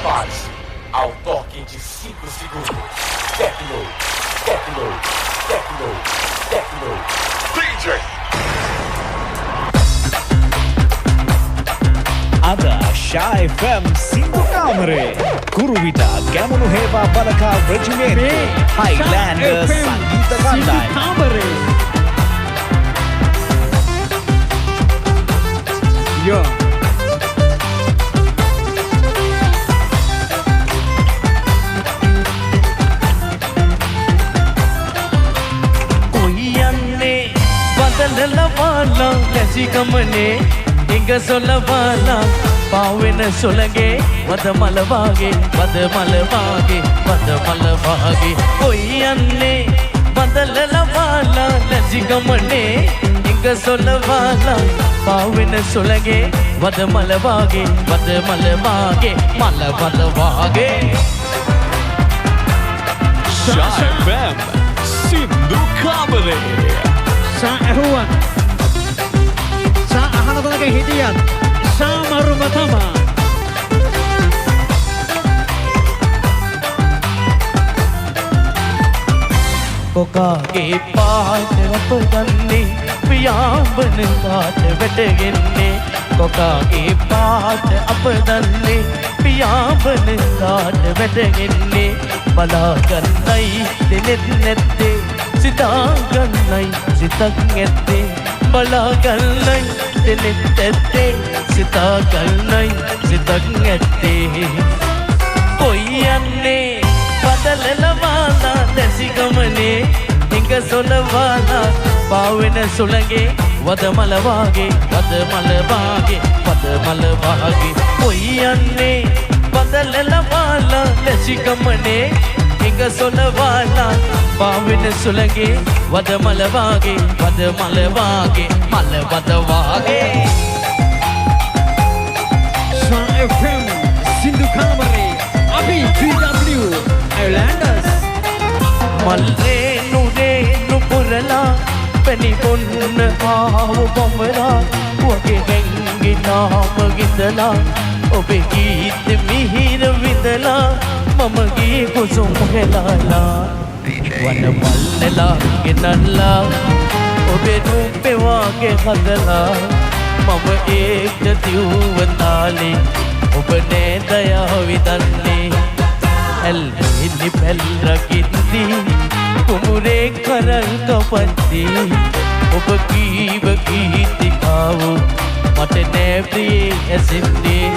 Prepare-se ao toque de 5 segundos. Tecno, tecno, tecno, tecno. DJ! Ada Shah FM Sindhu Kamare Kuruvita Gamunu Heva Balaka Regiment Highlander Sangeeta Kandai Yo Badalala lesi gamane inga solawala pawena solange wadamalawage koyanne badalala lesi gamane inga solawala pawena solange wadamalawage malawadawage Shah FM Sindhu Kamare Sa ඇහුවත් සා අහන තැනක හිටියත් සා මරුම තමා කොකාගේ පාට අපගන්නේ පියාඹන කාට වැටෙන්නේ කොකාගේ පාට අපදන්නේ පියාඹන කාට වැටෙන්නේ බලාගන්නයි දෙනෙත් නැත්තේ සිතාගන්නයි සිතක් ඇත්තේ බලාගන්නයි දෙනෙත් ඇත්තේ සිතාගන්නයි සිතක් ඇත්තේ කොයියන්නේ බදලලවාලා දැසි ගමනේ හිඟ සොලවාලා පාවෙන සුළඟේ වදමලවාගේ කොයියන්නේ බදලලවාලා දැසි ගමනේ හිඟ සොලවාලා පාවෙන සුළඟේ වදමලවාගේ මලවදවාගේ Sa FM Sindhu Kamare අපි GW Islanders මල්රේ නුරේ නුපුරලා පැණි බොන්න ආව බඹලා වගේ හැංගිනාම ගිඳලා ඔබේ ගීත මිහිර විඳලා මම ගී කුසුම් හෙලාලා වන මල්ලලා ගෙනල්ලා ඔබේ රූපේ වාගේ හදලා මම ඒකට දිව්වතාලේ ඔබ නේදයා විදන්නේ ඇල්ලි පැල් රකිද්දී කුමුරේ කරල් කපද්දී ඔබ කීව ගීතිකාව මට නෑ ප්‍රියේ ඇසෙන්නේ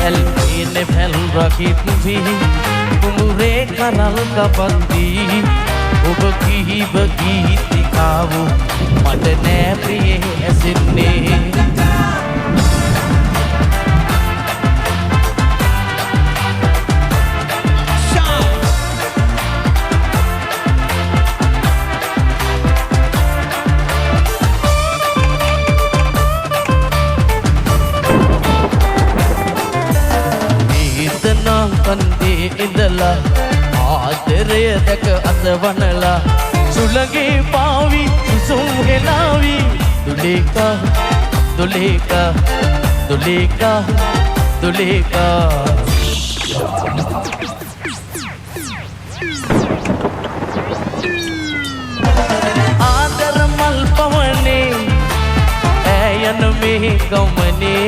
ඇල්ලි පැල් රකිද්දී කුමුරේ කරල් කපද්දී ඔබ කීව ගීතිකාව මට නෑ ප්‍රියේ ඇසෙන්නේ කන්දේ ඉඳලා ආදරය දැක අතවනලා සුළඟේ පාවි සුසුම් හෙලාවි දුලේකා ආදර මල් පවනේ ඈයන මේ ගමනේ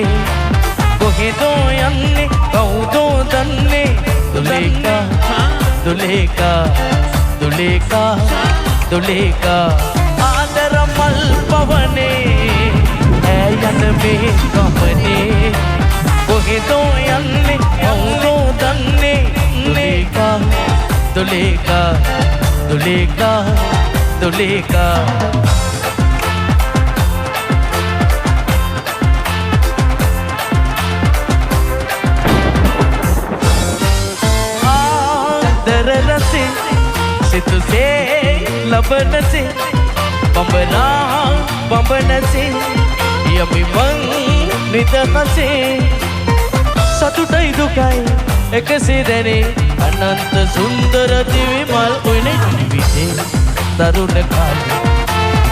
කොහෙදෝ යන්නේ කවුදෝ දන්නේ දුලේකා ආදර මල් පවනේ ඈයන මේ ගමනේ කොහෙදෝ යන්නේ කවුදෝ දන්නේ දුලේකා रसे सितुसे लबन से बंबन से यमी बंग निदन से सतुटई दुखाई एक सिरने अनंत सुंदर दिविमल उन्हें जीविते तरुण काल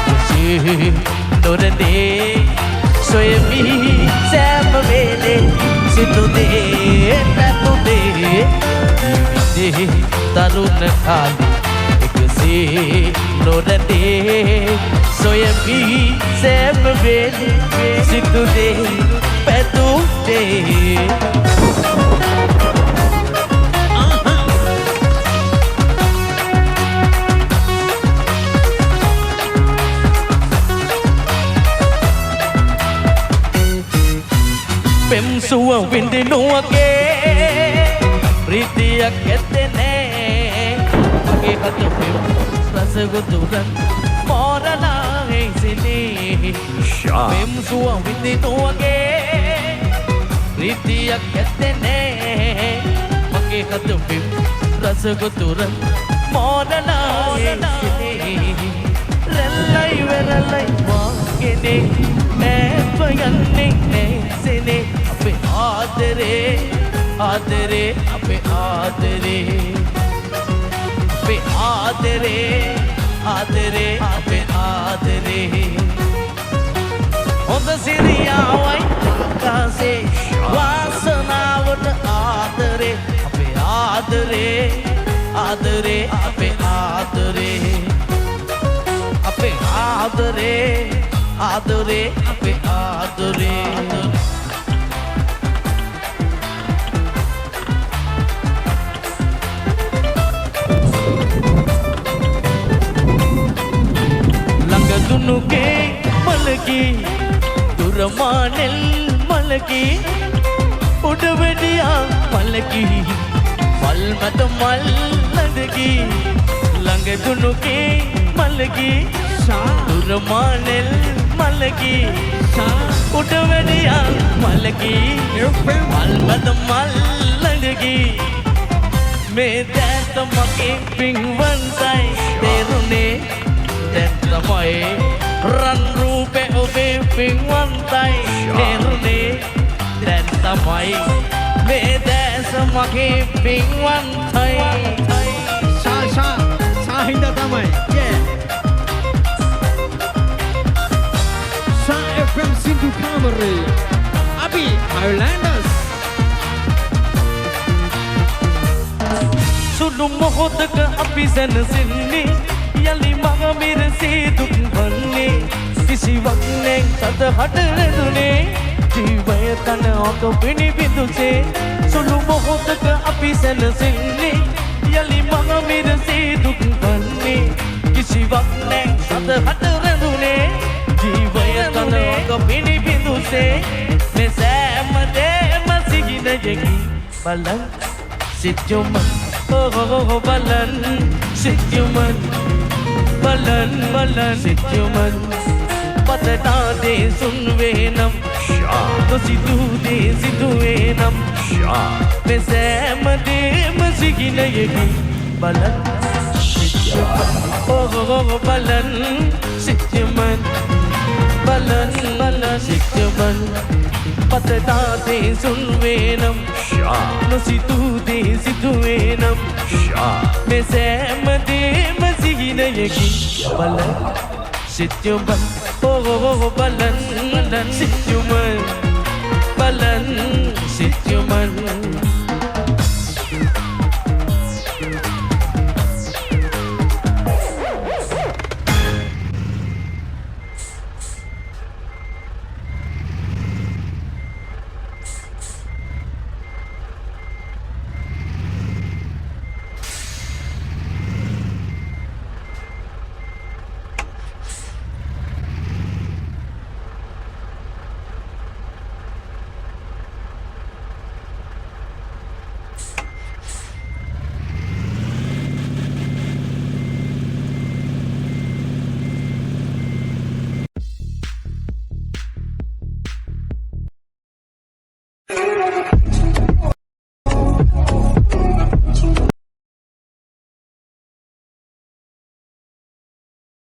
खुशी नोरदे सोयमी सैम मेले सितुदे ततुदे ජීවිතේ තරුණ කාලේ එකසේ නොරැඳේ සොයමි සෑම වෙලේ සිතුදේ පැතුදේ පෙම් සුව විඳිනුවගේ ප්‍රීතියක් ඇත්තේ නෑ මගේ හත පෙම් රසගොතුරන් මෝරලා හිසිනේ පෙම් සුව විඳිනුවගේ ප්‍රීතියක් ඇත්තේ නෑ මගේ හත පෙම් රසගොතුරන් මෝරලා හිසිනේ රැල්ලයි වෙරළයි වාගෙනේ ඈත්ව යන්නේ නෑසෙනේ අපේ ආදරේ ආදරේ අපේ ආදරේ අපේ ආදරේ ආදරේ අපේ ආදරේ හොඳ සිරියාවයි ආකාසේ වාසනාවට ආදරේ අපේ ආදරේ ආදරේ අපේ ආදරේ අපේ ආදරේ ආදරේ අපේ ආදරේ ළඟදුනුගේ මලකී දුරමානෙල් මලකී උඩවැඩියා මලකී මල්මත මල් ළඟකී ළඟදුනුගේ මලකී දුරමානෙල් මලකී උඩවැඩියා මලකී මල්මත මල් ළඟකී මේ දැත මගේ පින්වන්තයි තේරුනේ දැන් තමයි රන් රූපේ ඔබේ පින්වන්තයි තේරුනේ දැන් තමයි මේ දැස මගේ පින්වන්තයි සාහිඳ තමයි FM Sindhu Kamare Abi Highlanders සුදු මොහොතක අපි සැනසෙන්නේ යලි මග මිරසේ දුක් වන්නේ කිසිවක් නැ සතහට රැඳුනේ ජීවය තන ඔක පිනිබිඳුසේ සුදු මොහොතක අපි සැනසෙන්නේ යලි මග මිරසේ දුක් වන්නේ කිසිවක් නැ සතහට රැඳුනේ ජීවය තන ඔක පිනිබිඳුසේ මේ සෑම දේම සිහිනයකි බලන් සිත්යොමන් බලන් සිත්යොමන් බලන් බලන් සිත්යොමන් පතනාදේ සුන්වේනම් නොසිදුදේ සිදුවේනම් මේ සෑම දේම සිහිනයකි බලන් සිත්යොමන් බලන් සිත්යොමන් බලන් බලන් සිත්යොමන් පතනාදේ සුන්වේනම් නොසිදුදේ සිදුවේනම් මේ සෑම දේම සිහිනයකි බලන් සිත්යොමන් බලන් බලන් සිත්යොමන් බලන් සිත්යොමන්